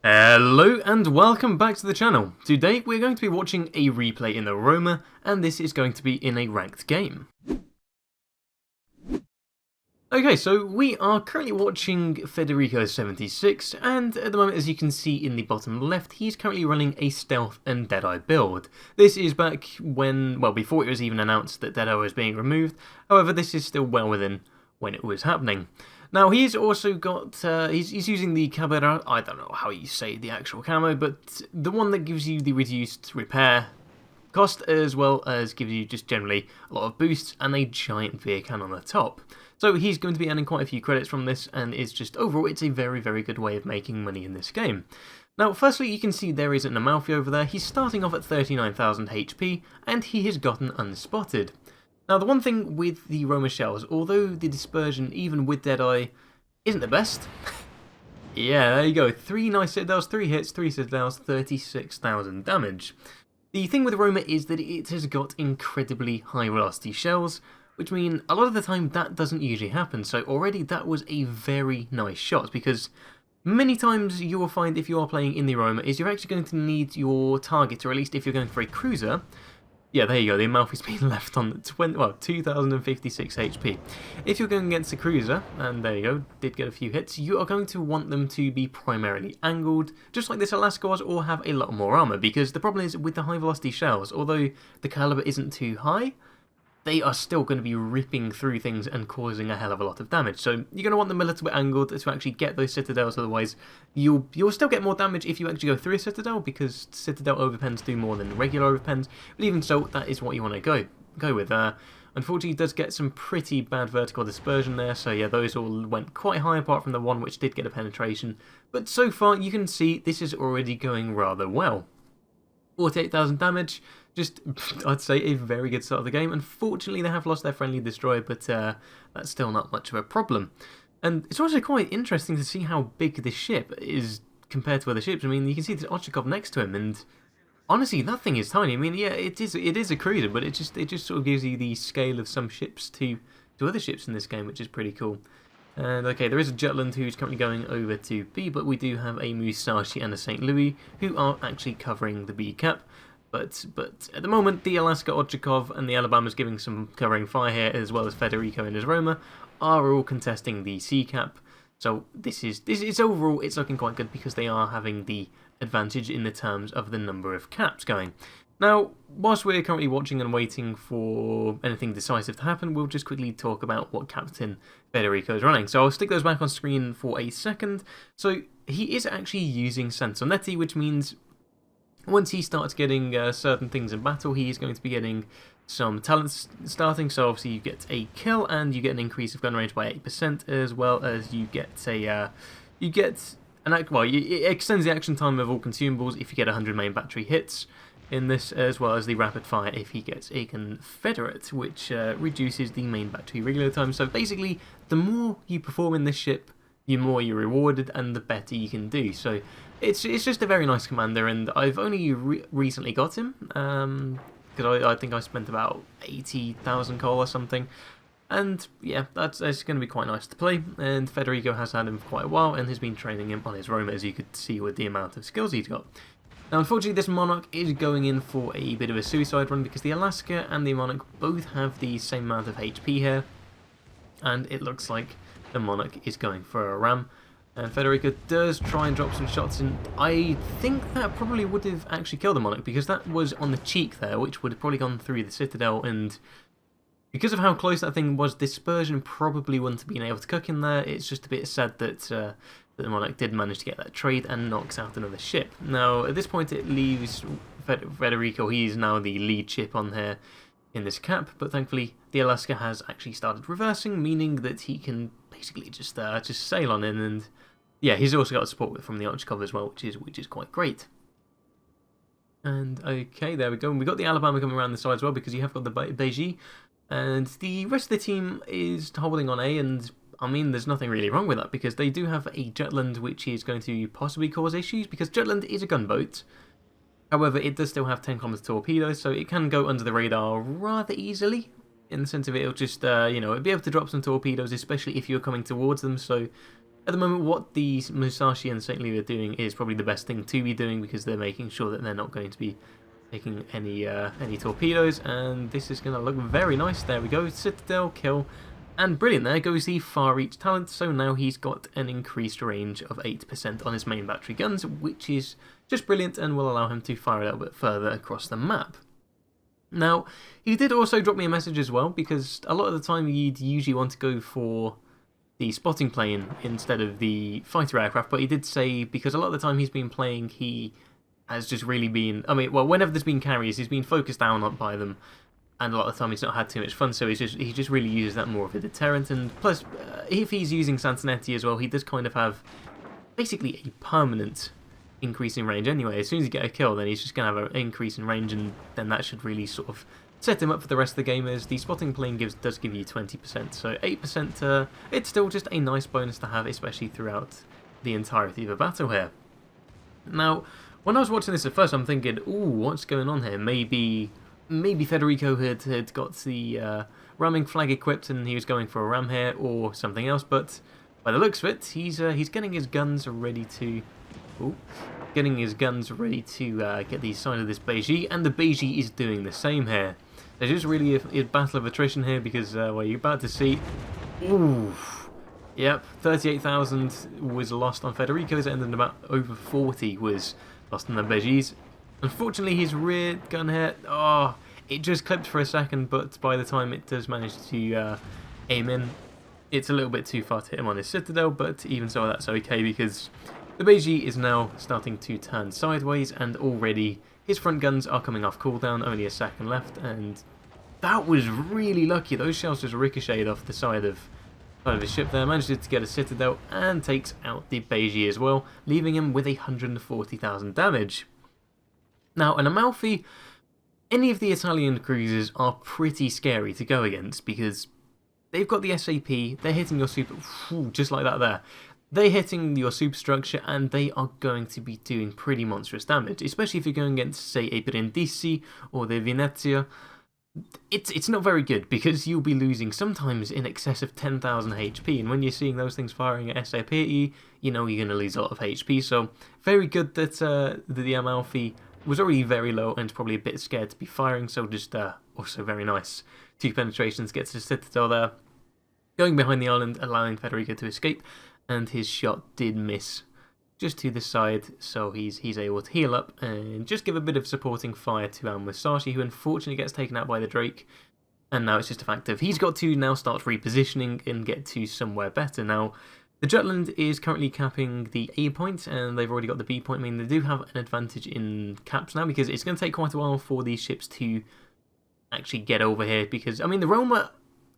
Hello and welcome back to the channel. Today we're going to be watching a replay in the Roma, and this is going to be in a ranked game. Okay, so we are currently watching Federico76, and at the moment, as you can see in the bottom left, he's currently running a Stealth and Deadeye build. This is back when, well, before it was even announced that Deadeye was being removed. However, this is still well within when it was happening. Now, he's also got, he's using the Cabera, I don't know how you say the actual camo, but the one that gives you the reduced repair cost, as well as gives you just generally a lot of boosts and a giant beer can on the top. So he's going to be earning quite a few credits from this, and it's just, overall, it's a very, very good way of making money in this game. Now, firstly, you can see there is an Amalfi over there. He's starting off at 39,000 HP, and he has gotten unspotted. Now, the one thing with the Roma shells, although the dispersion, even with Deadeye, isn't the best. Yeah, there you go. 3 nice citadels, 3 hits, 3 citadels, 36,000 damage. The thing with Roma is that it has got incredibly high velocity shells, which mean a lot of the time that doesn't usually happen. So already that was a very nice shot, because many times you will find if you are playing in the Roma is you're actually going to need your target, or at least if you're going for a cruiser. Yeah, there you go, the Amalfi's been left on 2056 HP. If you're going against a cruiser, and there you go, did get a few hits, you are going to want them to be primarily angled, just like this Alaska was, or have a lot more armour, because the problem is with the high velocity shells, although the caliber isn't too high, they are still going to be ripping through things and causing a hell of a lot of damage. So you're going to want them a little bit angled to actually get those citadels, otherwise you'll still get more damage if you actually go through a citadel, because citadel overpens do more than regular overpens, but even so, that is what you want to go with. Unfortunately, it does get some pretty bad vertical dispersion there, so yeah, those all went quite high apart from the one which did get a penetration, but so far you can see this is already going rather well. 48,000 damage, just, I'd say, a very good start of the game. Unfortunately, they have lost their friendly destroyer, but that's still not much of a problem. And it's also quite interesting to see how big this ship is compared to other ships. I mean, you can see the Ochakov next to him, and honestly, that thing is tiny. I mean, yeah, it is a cruiser, but it just sort of gives you the scale of some ships to other ships in this game, which is pretty cool. And okay, there is a Jutland who's currently going over to B, but we do have a Musashi and a St. Louis who are actually covering the B cap. But at the moment, the Alaska Ochakov and the Alabama's giving some covering fire here, as well as Federico and his Roma are all contesting the C cap. So this is overall, it's looking quite good because they are having the advantage in the terms of the number of caps going. Now, whilst we're currently watching and waiting for anything decisive to happen, we'll just quickly talk about what Captain Federico is running. So I'll stick those back on screen for a second. So he is actually using Sansonetti, which means once he starts getting certain things in battle, he is going to be getting some talents starting. So obviously you get a kill and you get an increase of gun range by 8%, as well as you get a it extends the action time of all consumables if you get 100 main battery hits in this, as well as the rapid fire if he gets a Confederate, which reduces the main battery regular time. So basically, the more you perform in this ship, the more you're rewarded and the better you can do. So it's just a very nice commander, and I've only recently got him, because I think I spent about 80,000 coal or something. And yeah, that's going to be quite nice to play, and Federico has had him for quite a while and has been training him on his Roma, as you could see with the amount of skills he's got. Now, unfortunately, this Monarch is going in for a bit of a suicide run because the Alaska and the Monarch both have the same amount of HP here, and it looks like the Monarch is going for a ram. And Federico does try and drop some shots, and I think that probably would have actually killed the Monarch, because that was on the cheek there, which would have probably gone through the Citadel, and because of how close that thing was, dispersion probably wouldn't have been able to cook in there. It's just a bit sad that the Monarch did manage to get that trade and knocks out another ship. Now, at this point, it leaves Federico. He's now the lead ship on here in this cap, but thankfully, the Alaska has actually started reversing, meaning that he can basically just sail on in. And yeah, he's also got support from the Ochakov as well, which is quite great. And okay, there we go. And we got the Alabama coming around the side as well, because you have got the Beijing, and the rest of the team is holding on A, and I mean, there's nothing really wrong with that, because they do have a Jutland which is going to possibly cause issues, because Jutland is a gunboat. However, it does still have 10 kilometer torpedoes, so it can go under the radar rather easily, in the sense of it'll just, it'll be able to drop some torpedoes, especially if you're coming towards them, so At the moment, what the Musashi and St. Louis are doing is probably the best thing to be doing because they're making sure that they're not going to be taking any torpedoes, and this is going to look very nice. There we go, Citadel, kill, and brilliant, there goes the far reach talent, so now he's got an increased range of 8% on his main battery guns, which is just brilliant and will allow him to fire a little bit further across the map. Now, he did also drop me a message as well, because a lot of the time you'd usually want to go for the spotting plane instead of the fighter aircraft, but he did say, because a lot of the time he's been playing, he has just really been, I mean, well, whenever there's been carriers, he's been focused down by them, and a lot of the time he's not had too much fun, so he just really uses that more of a deterrent, and plus, if he's using Sansonetti as well, he does kind of have basically a permanent increase in range anyway. As soon as you get a kill, then he's just going to have an increase in range, and then that should really sort of set him up for the rest of the game, as the spotting plane does give you 20%, so 8%, it's still just a nice bonus to have, especially throughout the entirety of a battle here. Now, when I was watching this at first, I'm thinking, ooh, what's going on here? Maybe Federico had got the ramming flag equipped and he was going for a ram here or something else, but by the looks of it, he's getting his guns ready to... Ooh, getting his guns ready to get the side of this Beiji, and the Beiji is doing the same here. There's just really a battle of attrition here because, well, you're about to see... Ooh, yep, 38,000 was lost on Federico's, and then about over 40 was lost on the Beiji's. Unfortunately, his rear gun here, oh, it just clipped for a second, but by the time it does manage to aim in, it's a little bit too far to hit him on his Citadel, but even so, that's okay, because the Beiji is now starting to turn sideways, and already his front guns are coming off cooldown, only a second left, and that was really lucky. Those shells just ricocheted off the side of his ship there, managed to get a Citadel, and takes out the Beiji as well, leaving him with 140,000 damage. Now, an Amalfi, any of the Italian cruisers are pretty scary to go against, because they've got the SAP, they're hitting your super, just like that there. They're hitting your superstructure, and they are going to be doing pretty monstrous damage, especially if you're going against, say, a Brindisi or the Venezia. It's not very good, because you'll be losing sometimes in excess of 10,000 HP, and when you're seeing those things firing at SAP, you know you're going to lose a lot of HP, so very good that the Amalfi was already very low and probably a bit scared to be firing, so just also very nice. 2 penetrations, gets to Citadel there, going behind the island, allowing Federico to escape, and his shot did miss just to the side, so he's able to heal up and just give a bit of supporting fire to Musashi, who unfortunately gets taken out by the Drake, and now it's just a fact of he's got to now start repositioning and get to somewhere better. Now, the Jutland is currently capping the A point, and they've already got the B point. I mean, they do have an advantage in caps now, because it's going to take quite a while for these ships to actually get over here, because, I mean, the Roma...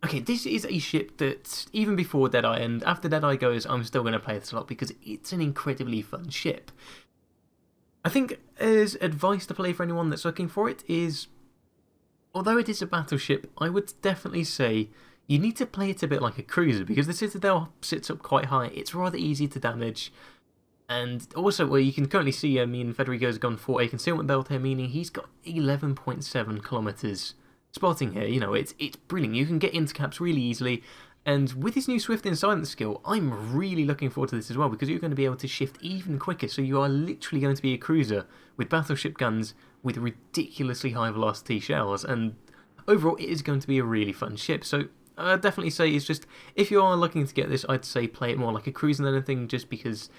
Okay, this is a ship that, even before Deadeye, and after Deadeye goes, I'm still going to play this a lot, because it's an incredibly fun ship. I think, as advice to play for anyone that's looking for it, is, although it is a battleship, I would definitely say you need to play it a bit like a cruiser, because the Citadel sits up quite high, it's rather easy to damage, and also, well, you can currently see, I mean, Federico's gone for a concealment belt here, meaning he's got 11.7 kilometers spotting here. You know, it's brilliant. You can get into caps really easily, and with his new Swift and Silent skill, I'm really looking forward to this as well, because you're going to be able to shift even quicker, so you are literally going to be a cruiser with battleship guns with ridiculously high velocity shells, and overall it is going to be a really fun ship. So I'd definitely say it's just, if you are looking to get this, I'd say play it more like a cruiser than anything, just because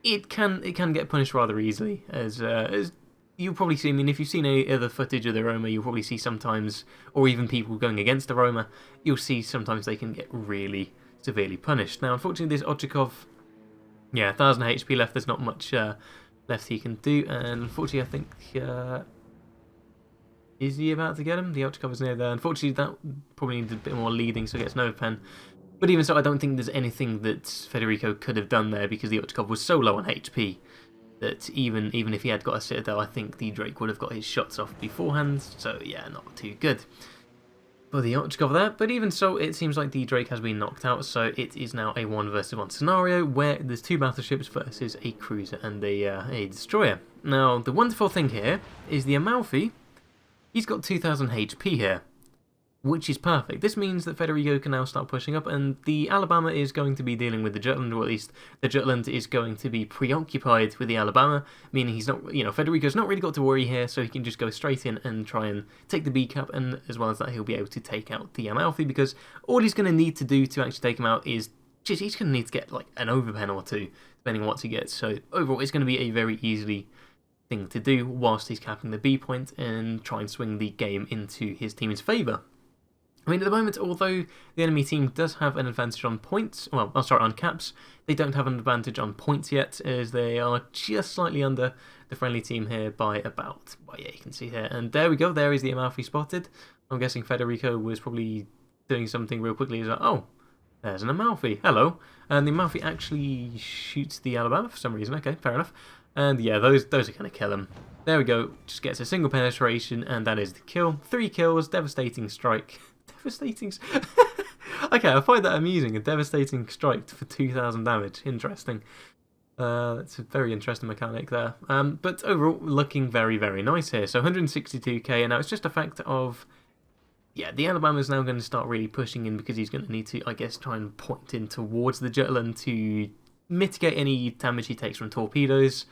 it can get punished rather easily, as you'll probably see, I mean, if you've seen any other footage of the Roma, you'll probably see sometimes, or even people going against the Roma, you'll see sometimes they can get really severely punished. Now, unfortunately, this Ochakov, yeah, 1,000 HP left, there's not much left he can do, and unfortunately, I think, is he about to get him? The Ochakov is near there. Unfortunately, that probably needs a bit more leading, so he gets no pen. But even so, I don't think there's anything that Federico could have done there, because the Ochakov was so low on HP that even if he had got a Citadel, I think the Drake would have got his shots off beforehand, so yeah, not too good for the Ochakov there. But even so, it seems like the Drake has been knocked out, so it is now a 1 versus 1 scenario, where there's 2 battleships versus a cruiser and a destroyer. Now, the wonderful thing here is the Amalfi, he's got 2,000 HP here, which is perfect. This means that Federico can now start pushing up, and the Alabama is going to be dealing with the Jutland, or at least the Jutland is going to be preoccupied with the Alabama, meaning he's not, Federico's not really got to worry here, so he can just go straight in and try and take the B cap, and as well as that, he'll be able to take out the Amalfi, because all he's going to need to do to actually take him out is he's going to need to get like an overpen or two, depending on what he gets. So overall, it's going to be a very easy thing to do whilst he's capping the B point and try and swing the game into his team's favour. I mean, at the moment, although the enemy team does have an advantage on points, on caps, they don't have an advantage on points yet, as they are just slightly under the friendly team here by about, well, yeah, you can see here. And there we go, there is the Amalfi spotted. I'm guessing Federico was probably doing something real quickly. He's like, oh, there's an Amalfi, hello. And the Amalfi actually shoots the Alabama for some reason. Okay, fair enough. And yeah, those are going to kill him. There we go, just gets a single penetration, and that is the kill. 3 kills, devastating strike. Devastating. Okay, I find that amusing. A devastating strike for 2,000 damage. Interesting. That's a very interesting mechanic there. But overall, looking very, very nice here. So 162k, and now it's just a fact of, yeah, the Alabama's now going to start really pushing in, because he's going to need to, I guess, try and point in towards the Jutland to mitigate any damage he takes from torpedoes.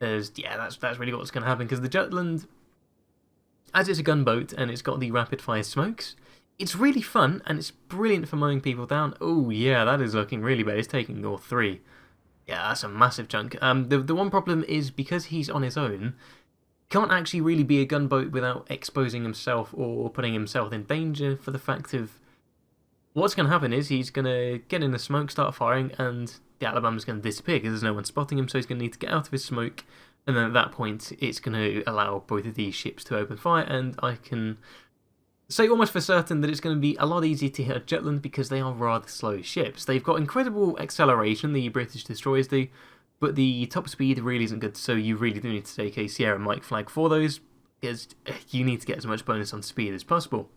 Yeah, that's really what's going to happen, because the Jutland, as it's a gunboat and it's got the rapid-fire smokes, it's really fun, and it's brilliant for mowing people down. Oh, yeah, that is looking really bad. It's taking all 3. Yeah, that's a massive chunk. The one problem is, because he's on his own, he can't actually really be a gunboat without exposing himself or putting himself in danger, for the fact of what's going to happen is he's going to get in the smoke, start firing, and the Alabama's going to disappear because there's no one spotting him, so he's going to need to get out of his smoke, and then at that point, it's going to allow both of these ships to open fire, and I can say almost for certain that it's going to be a lot easier to hit a Jutland, because they are rather slow ships. They've got incredible acceleration, the British destroyers do, but the top speed really isn't good, so you really do need to take a Sierra Mike flag for those, because you need to get as much bonus on speed as possible.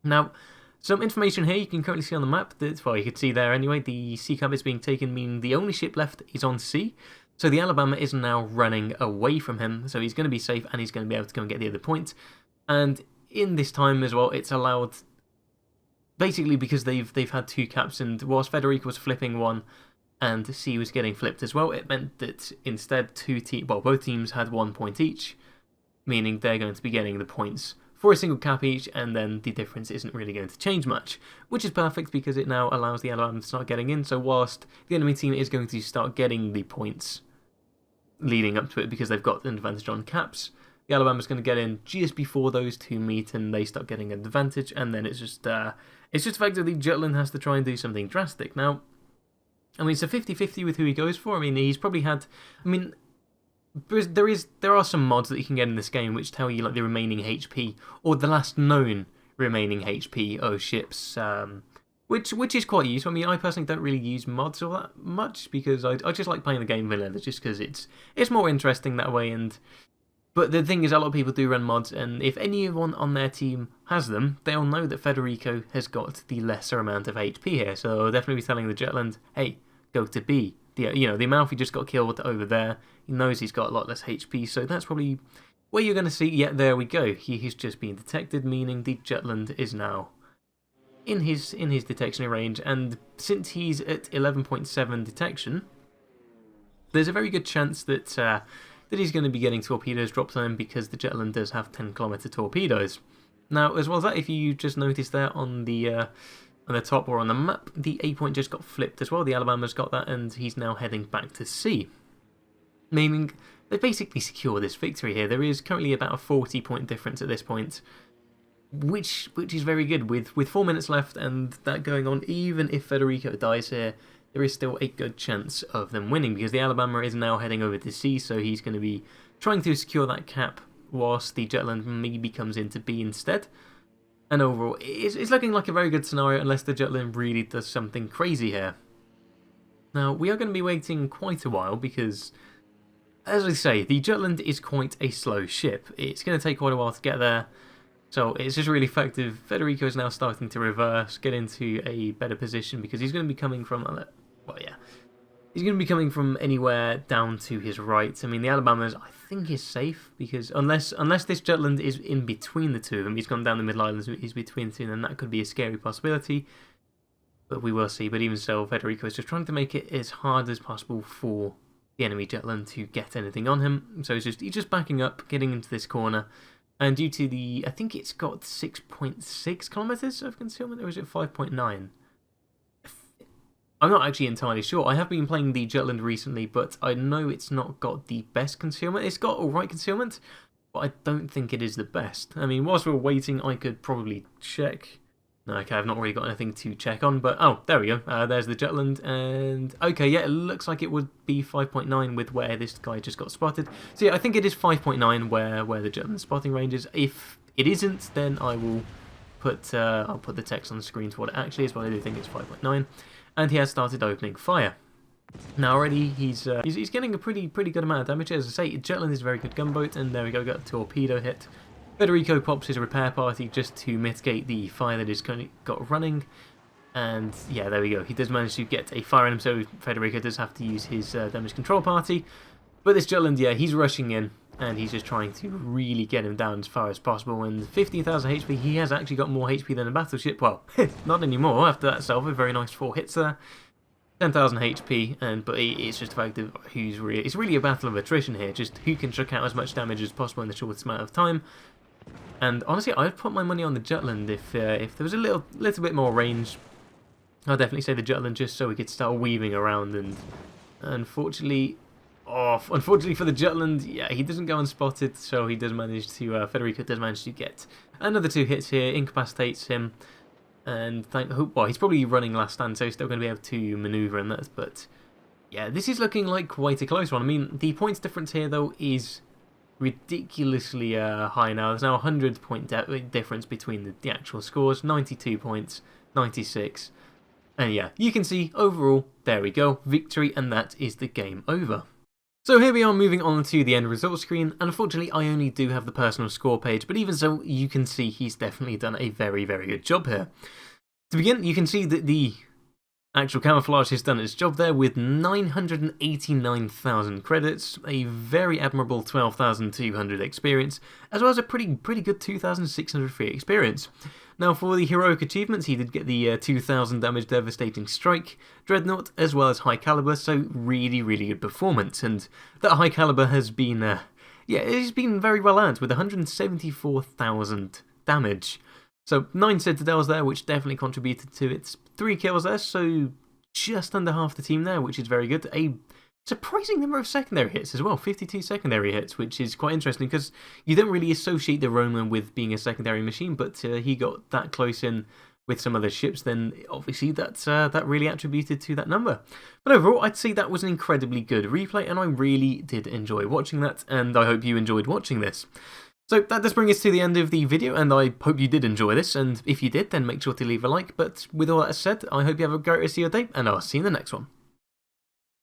Now, some information here you can currently see on the map that, well, you can see there anyway, the sea cap is being taken, meaning the only ship left is on sea. So the Alabama is now running away from him, so he's going to be safe, and he's going to be able to go and get the other point. And in this time as well, it's allowed, basically because they've had 2 caps, and whilst Federico was flipping one and C was getting flipped as well, it meant that instead both teams had 1 point each, meaning they're going to be getting the points for a single cap each, and then the difference isn't really going to change much, which is perfect because it now allows the Alabama to start getting in. So whilst the enemy team is going to start getting the points leading up to it because they've got an advantage on caps, the Alabama's going to get in just before those 2 meet, and they start getting an advantage, and then it's just effectively Jutland has to try and do something drastic. Now, I mean, it's a 50-50 with who he goes for. I mean, he's probably had, there are some mods that you can get in this game which tell you like the remaining HP, or the last known remaining HP of ships, which is quite useful. I mean, I personally don't really use mods all that much, because I just like playing the game vanilla, just because it's more interesting that way. But the thing is, a lot of people do run mods, and if anyone on their team has them, they'll know that Federico has got the lesser amount of HP here, so they'll definitely be telling the Jutland, hey, go to B. The Amalfi just got killed over there. He knows he's got a lot less HP, so that's probably where you're going to see, yeah, there we go. He's just been detected, meaning the Jutland is now in his detection range, and since he's at 11.7 detection, there's a very good chance that he's going to be getting torpedoes dropped on him, because the Jutland does have 10-kilometer torpedoes. Now, as well as that, if you just notice there on the top or on the map, the A point just got flipped as well. The Alabama's got that, and he's now heading back to C, meaning they basically secure this victory here. There is currently about a 40-point difference at this point, which is very good. With 4 minutes left and that going on, even if Federico dies here, there is still a good chance of them winning, because the Alabama is now heading over to C, so he's going to be trying to secure that cap whilst the Jutland maybe comes into B instead. And overall, it's looking like a very good scenario, unless the Jutland really does something crazy here. Now, we are going to be waiting quite a while, because, as I say, the Jutland is quite a slow ship. It's going to take quite a while to get there, so it's just really effective. Federico is now starting to reverse, get into a better position, because he's going to be coming from, well, yeah, He's going to be coming from anywhere down to his right. I mean, the Alabama's, I think, is safe, because unless this Jutland is in between the two of them, he's gone down the middle islands, he's between the two, then that could be a scary possibility. But we will see. But even so, Federico is just trying to make it as hard as possible for the enemy Jutland to get anything on him. So he's just backing up, getting into this corner. And due to the, I think it's got 6.6 kilometers of concealment, or is it 5.9? I'm not actually entirely sure. I have been playing the Jutland recently, but I know it's not got the best concealment. It's got alright concealment, but I don't think it is the best. I mean, whilst we're waiting, I could probably check. No, okay, I've not really got anything to check on, but oh, there we go. There's the Jutland, and okay, yeah, it looks like it would be 5.9 with where this guy just got spotted. So yeah, I think it is 5.9 where the Jutland spotting range is. If it isn't, then I will put I'll put the text on the screen to what it actually is, but I do think it's 5.9. And he has started opening fire. Now already he's getting a pretty good amount of damage. As I say, Jutland is a very good gunboat, and there we go, got a torpedo hit. Federico pops his repair party just to mitigate the fire that he's got running. And yeah, there we go. He does manage to get a fire on him, so Federico does have to use his damage control party. But this Jutland, yeah, he's rushing in, and he's just trying to really get him down as far as possible. And 15,000 HP, he has actually got more HP than a battleship. Well, not anymore after that salvo. Very nice 4 hits there. 10,000 HP, but it's just a fact of who's really... It's really a battle of attrition here, just who can chuck out as much damage as possible in the shortest amount of time. And honestly, I'd put my money on the Jutland if there was a little bit more range. I'd definitely say the Jutland, just so we could start weaving around. And unfortunately... Oh, unfortunately for the Jutland, yeah, he doesn't go unspotted, so he does manage to, Federico does manage to get another 2 hits here, incapacitates him, and well, he's probably running last stand, so he's still going to be able to manoeuvre in that, but yeah, this is looking like quite a close one. I mean, the points difference here, though, is ridiculously high now. There's now a 100-point difference between the actual scores, 92 points, 96, and yeah, you can see, overall, there we go, victory, and that is the game over. So here we are moving on to the end result screen, and unfortunately I only do have the personal score page, but even so, you can see he's definitely done a very good job here. To begin, you can see that the actual camouflage has done its job there with 989,000 credits, a very admirable 12,200 experience, as well as a pretty good 2,600 free experience. Now for the heroic achievements, he did get the 2,000 damage devastating strike, dreadnought, as well as high caliber, so really good performance. And that high caliber has been, yeah, it's been very well earned with 174,000 damage. So 9 citadels there, which definitely contributed to its 3 kills there, so just under half the team there, which is very good. A surprising number of secondary hits as well, 52 secondary hits, which is quite interesting because you don't really associate the Roma with being a secondary machine, but he got that close in with some other ships, then obviously that really attributed to that number. But overall, I'd say that was an incredibly good replay, and I really did enjoy watching that, and I hope you enjoyed watching this. So that does bring us to the end of the video, and I hope you did enjoy this, and if you did, then make sure to leave a like. But with all that said, I hope you have a great rest of your day, and I'll see you in the next one.